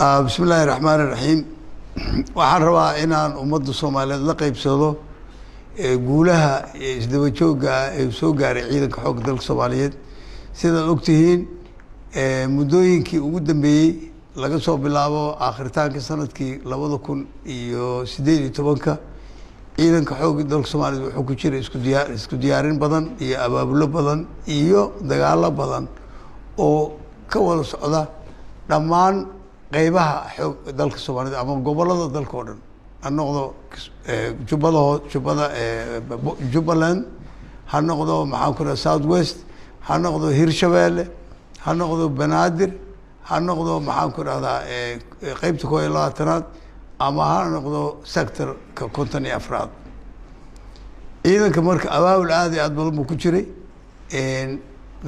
بسم الله الرحمن الرحيم waxaan rabaa inaan ummadda Soomaaliyeed la qaybsado guulaha isdaba jooga ee soo gaaray ciidanka xoogga dalka Soomaaliyeed sida ogtihiin muddooyinkii ugu dambeeyay laga soo bilaabo aakhirtaanka sanadkii 2018 ciidanka xoogga dalka Soomaaliyeed wuxuu ku jiray isku diyaarin badan iyo abaabulo badan iyo dagaalo badan oo ka wada socda dhammaan qaybaha xoog dalka Soomaaliyeed ama gobolada dalka oo dhan noqdo Jubbaland ha noqdo maxaan ku rahaa South West ha noqdo Hirshabeelle ha noqdo Banaadir ha noqdo maxaan ku rahaa qaybta 12aad ama ha noqdo sector ka 54aad ciidanka marka abaabul aad iyo aad badan ku jiray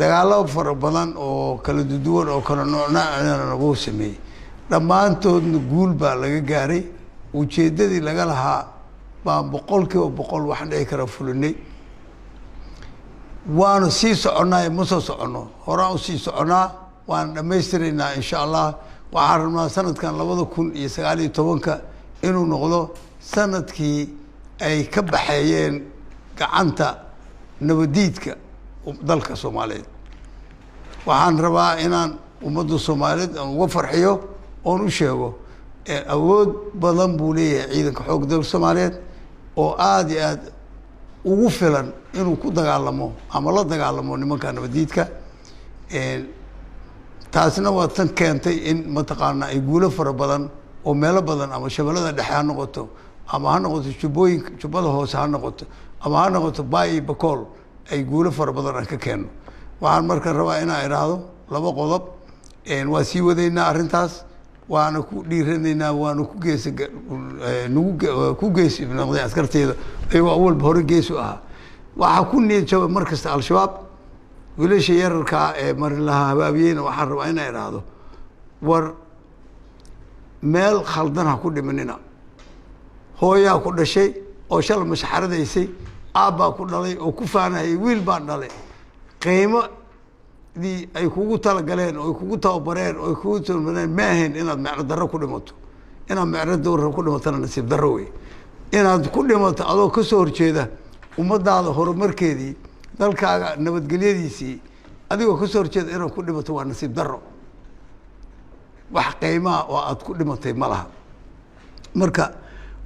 dagaalo fara badan oo kala duwan oo kala noocna lagu sameeyay dhammaantoodna guul baa laga gaaray ujeedadii laga lahaa baa 100% wax dhici kara fulinay waana sii soconaa ma soo socono horaan u sii soconaa waan dhameystiraynaa insha Allah waxaan rabnaa sanadkan 2019 inuu noqdo sanadkii ay ka baxayeen gacanta nabadiidka dalka Soomaaliyeed waxaan rabaa inaan ummadda Soomaaliyeed aan uga farxiyo oo u sheego awood badan buu leeyahay ciidanka xoogga dalka Soomaaliyeed oo aad iyo aad ugu filan inuu ku dagaalamo ama la dagaalamo nimanka nabadiidka taasna waa tan keentay in mataqaana ay guulo fara badan oo meelo badan ama shabeellada dhexe ha noqoto ama ha noqoto jubbada hoose ha noqoto ama ha noqoto Baay Bakool ay guulo fara badan aan ka keeno waxaan markaa rabaa inaan iraahdo laba qodob waa sii wadaynaa arrintaas waana ku dhiiranaynaa waana ku geesibnaqday askarteeda ayagoo awalba hore gees u ahaa waxaa ku niyad jabay markasta al-shabaab wiilasha yararka ee marin lahaa habaabiyeyna waxaan rabaa inaan iraahdo war meel khaldan ha ku dhimanina hooyaa ku dhashay oo shalay mashaxaradaysay aabbaa ku dhalay oo ku faanayay wiil baan dhalay qiimo ay kugu tala galeen oo kugu tababareen oo kugu tababareen ma ahayn inaad macno darro ku dhimato inaad macno darro ku dhimatana nasiib darro weey inaad ku dhimato adoo ka soo horjeeda ummadaada horumarkeedii dalkaaga nabadgelyadiisii adigoo ka soo horjeeda inaad ku dhimato waa nasiib darro wax qiimaha oo aad ku dhimatay ma laha marka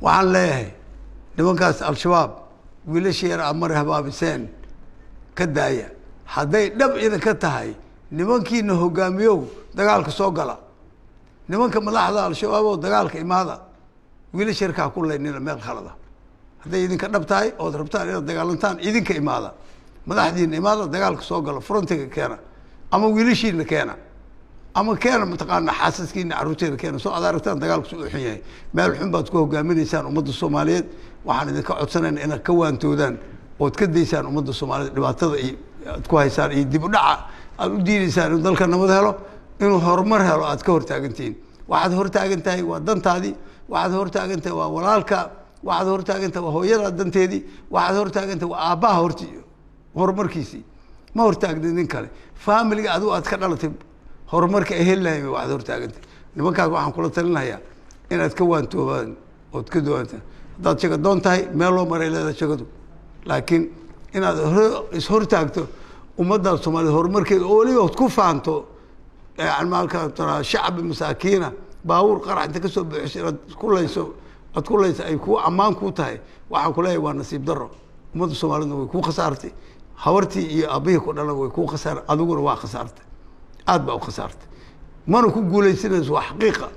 waxaan leeyahay nimankaas al-shabaab wiilasha yar amar habaabiseen ka daaya hadday dhab idinka tahay nimankiina hogaamiyow dagaalka soo gala nimanka madaxda al-shabaab oo dagaalka imaada wiilasha yarkaa ku leynina meel khalada hadday idinka dhab tahay oo rabtaan inaad dagaalantaan idinka imaada madaxdiina imaada dagaalka soo gala frontiga keena ama wiilashiina keena ama keena mataqaana xaasaskiina caruurteeda keena soo aad aragtaan dagaalku soo xun yahay meel xun baad ku hogaaminaysaan ummadda Soomaaliyeed waxaan idinka codsanaynaa inaad ka waantoodaan oo ka daysaan ummadda Soomaaliyeed dhibaatada aad ku haysaan iyo dib u dhaca aad u diidaysaan in dalka nabad helo inuu horumar helo aad ka hortaagantiin waxaad hortaagantahay waa dantaadii waxaad hortaagantahay waa walaalka waxaad hortaagantahay waa hooyada danteedii waxaad hortaagantahay waa aabbaha horumarkiisii ma hortaagnin nin kale family adigu aad ka dhalatay horumarka ay helaayeen waxaad hortaagantahay nimankaas waxaan kula talinayaa inaad ka waantoobaan oo ka doontaan hadaad shaqa doon tahay meel loo maray leedahay shaqadu laakiin inaad hortaagto ummadda Soomaaliyeed horumarkeeda oo waliba ku faanto maalka shacab masaakiina baawur qarax inta ka soo bixisay aad ku leyso ay ku amaan ku tahay waxaan ku leeyahay waa nasiib darro ummadda Soomaaliyeed way ku khasaartay hawartii iyo aabihii ku dhalan way ku khasaar adiguna waa khasaartay aad baa u khasaartay mana ku guuleysanayso waa xaqiiqa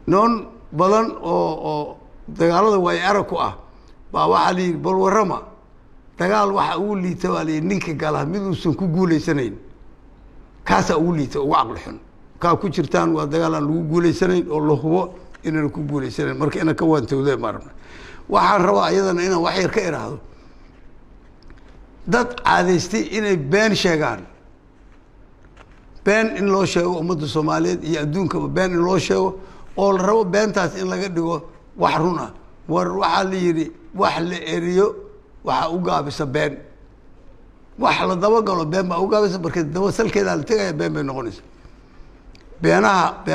noon badan oo dagaalada way arag ku ah baa waxa li bal warama dagaal waxa uu liita wali ninka gala mid uusan ku guuleysanayn kaasa uu liita ugu aqal xun ka ku jirtaan waa dagaal aan lagu guuleysanayn oo la hubo inaan ku guuleysanayn marka ina ka waantowday marna waxaan rabaa ayadana inaan wax yar ka iraahdo dad caadaystay inay been sheegaan been in loo sheego ummadda Soomaaliyeed iyo adduunka been in loo sheego oo la rabo beentaas in laga dhigo wax run ah war waxa la yiri wax la eriyo waxa u gaabisa been wax la daba galo been ba u gaabisa markii daba salkeeda la tagay been bay noqonaysaa been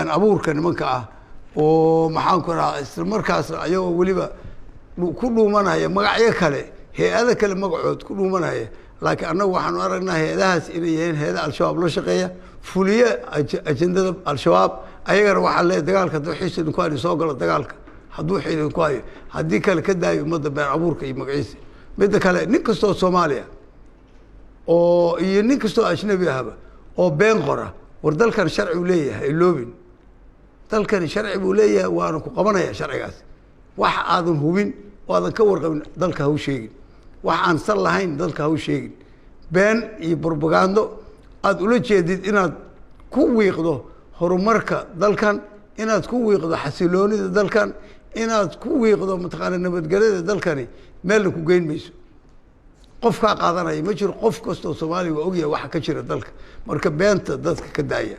abuurka nimanka ah oo maxaan ku rahaa isla markaasna ayagoo weliba ku dhuumanaya magacyo kale hay-ada kale magacood ku dhuumanaya laakiin annagu waxaanu aragnaa hay-adahaas inay yihiin hay-ada al-shabaab la shaqeeya fuliye ajendada al-shabaab ayagana waxaa leeyahay dagaalka hadduu xiis idinku hayo soo galo dagaalka hadduu xiis idinku hayo haddii kale ka daayo ummadda been abuurka iyo magaciisa midda kale nin kastoo Soomaaliya oo iyo nin kastoo ajnabi ahba oo been qora war dalkan sharci uu leeyahay loobin dalkan sharci uu leeyahay waana ku qabanaya sharcigaas wax aadan hubin oo aadan ka warqabin dalka ha u sheegin wax aan sal lahayn dalka ha u sheegin been iyo propaganda aad ula jeedid inaad ku wiiqdo horumarka dalkan inaad ku wiiqdo xasiloonida dalkan inaad ku wiiqdo mataqaana nabadgelyada dalkani meel ku geyn mayso qof ka qaadanaya ma jiro qof kastoo Soomaaliya oo ogyahay waxa ka jira dalka marka beenta dadka ka daaya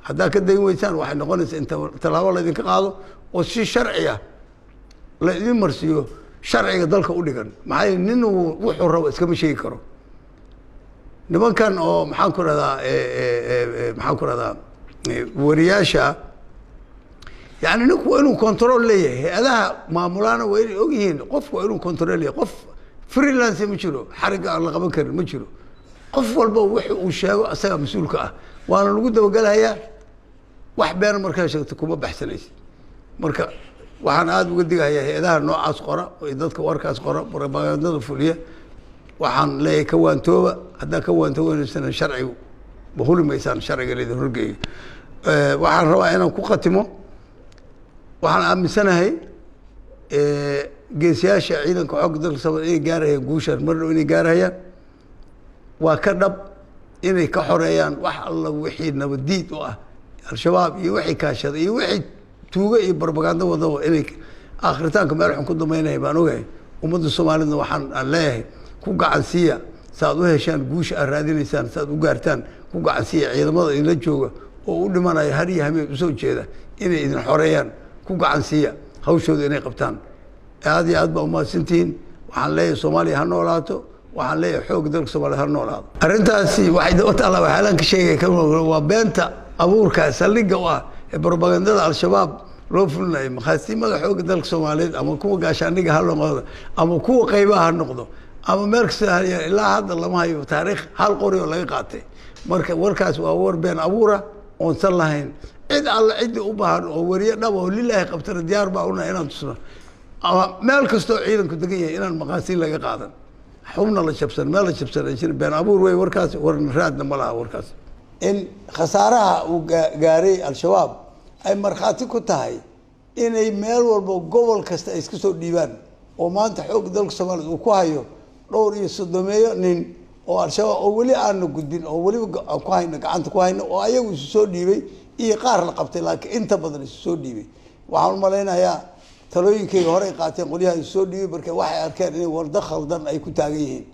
hadaa ka dayn weysaan waxay noqonaysaa inta talaabo la idin ka qaado oo si sharci ah la idin marsiyo sharciga dalka u dhigan maxay nin wuxuu rabo iska ma sheegi karo nimankan oo maxaan ku radaa wariyaasha يعني نكو إنه كنترول ليه هذا معمولانا وين أوجهين قف وإنه كنترول ليه قف فريلانس مشلو حرق على قبكر مشلو قف والبو وح وشاو أسا مسؤول كأ وأنا الوجود وقالها يا وحبان مركز تكون بحث ليش مركز وحنا عاد وقديها هي هذا نوع أسقرة وإذا كورك أسقرة بربعنا فولية وحن لا يكون توبة هذا كون توبة السنة شرعي بقول ما يسان شرعي اللي ذرقي وحن رواينا كقتمه waxaan aaminsanahay geesiyaasha ciidanka xog dalka Soomaaliya inay gaarayaan guushan mar inay gaarayaan waa ka dhab inay ka xoreeyaan wax alla wixii nabadiid u ah al-shabaab iyo wixii kaashaday iyo wixii tuuga iyo propaganda wada inay aakhiritaanka meel xun ku dhameynayaan baan ogahay ummadda Soomaaliyeed waxaan leeyahay ku gacan siiya saad u heshaan guusha aad raadinaysaan saad u gaartaan ku gacan siiya ciidamada in la jooga oo u dhimanaya har iyo hameen u soo jeeda inay idin xoreeyaan ku gacan siiya hawshooda inay qabtaan aad iyo aad baa umahadsantihiin waxaan leeyahay Soomaaliya ha noolaato waxaan leeyahay xoog dalka Soomaaliya ha noolaado arrintaasi waxay dawladda Allah waxaan ka sheegay waa beenta abuurka saldhigga u ah ee propagandada al-shabaab loo fulinayo maqaasimada xoog dalka Soomaaliyeed ama kuwa gaashaaniga ha noqdo ama kuwa qaybaha ha noqdo ama meel kasta ilaa hadda lama hayo taariikh hal qori oo laga qaatay marka warkaas waa war been abuura oo san lahayn cid alla cid u baahan oo wariye dhab oo lilaahi qabtana diyaar baa una inaan tusno meel kasto ciidanku degan yahay inaan maqaasiin laga qaadan xubna la jabsan meel la jabsan jir been abuur way warkaas warna raadna ma laha warkaas in khasaaraha uu gaaray al-shabaab ay marxaati ku tahay inay meel walba gobol kasta ay iska soo dhiibaan oo maanta xoog dalka Soomaaliya uu ku hayo dhowr iyo 30 nin oo al-shabaab oo wali aan gudbin oo wali ku hayna gacanta ku hayna oo ayagu soo dhiibay iyo qaar la qabtay laakiin inta badan soo dhiibay waxaan u maleynayaa talooyinkayga hore ay qaateen qoliyaha soo dhiibay markay waxay arkeen inay warda khaldan ay ku taagan yihiin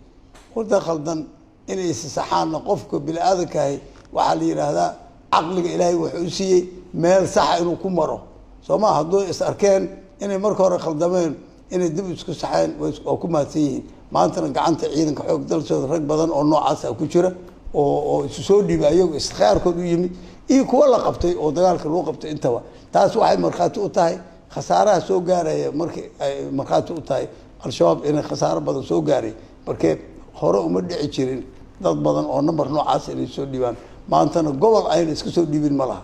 warda khaldan inay saxaan qofka bini'aadamka ah waxa la yiraahdaa aqliga Ilaahay wuxuu siiyay meel sax inuu ku maro Soomaa hadduu is arkeen inay marka hore khaldameen inay dib isku saxeen oo ku maadsan yihiin maantana gacanta ciidanka xoog dalkooda rag badan oo noocaas ah ku jira oo soo dhiibay ayagu iskhaarkood u yimid iyo kuwa la qabtay oo dagaalka loo qabtay intaba taas waxay marxaati u tahay khasaaraha soo gaaraya markii ay marxaati u tahay al-shabaab inay khasaaro badan soo gaaray markii hore uma dhici jirin dad badan oo number noocaas inay soo dhiibaan maantana gobol ayna iska soo dhiibin malaha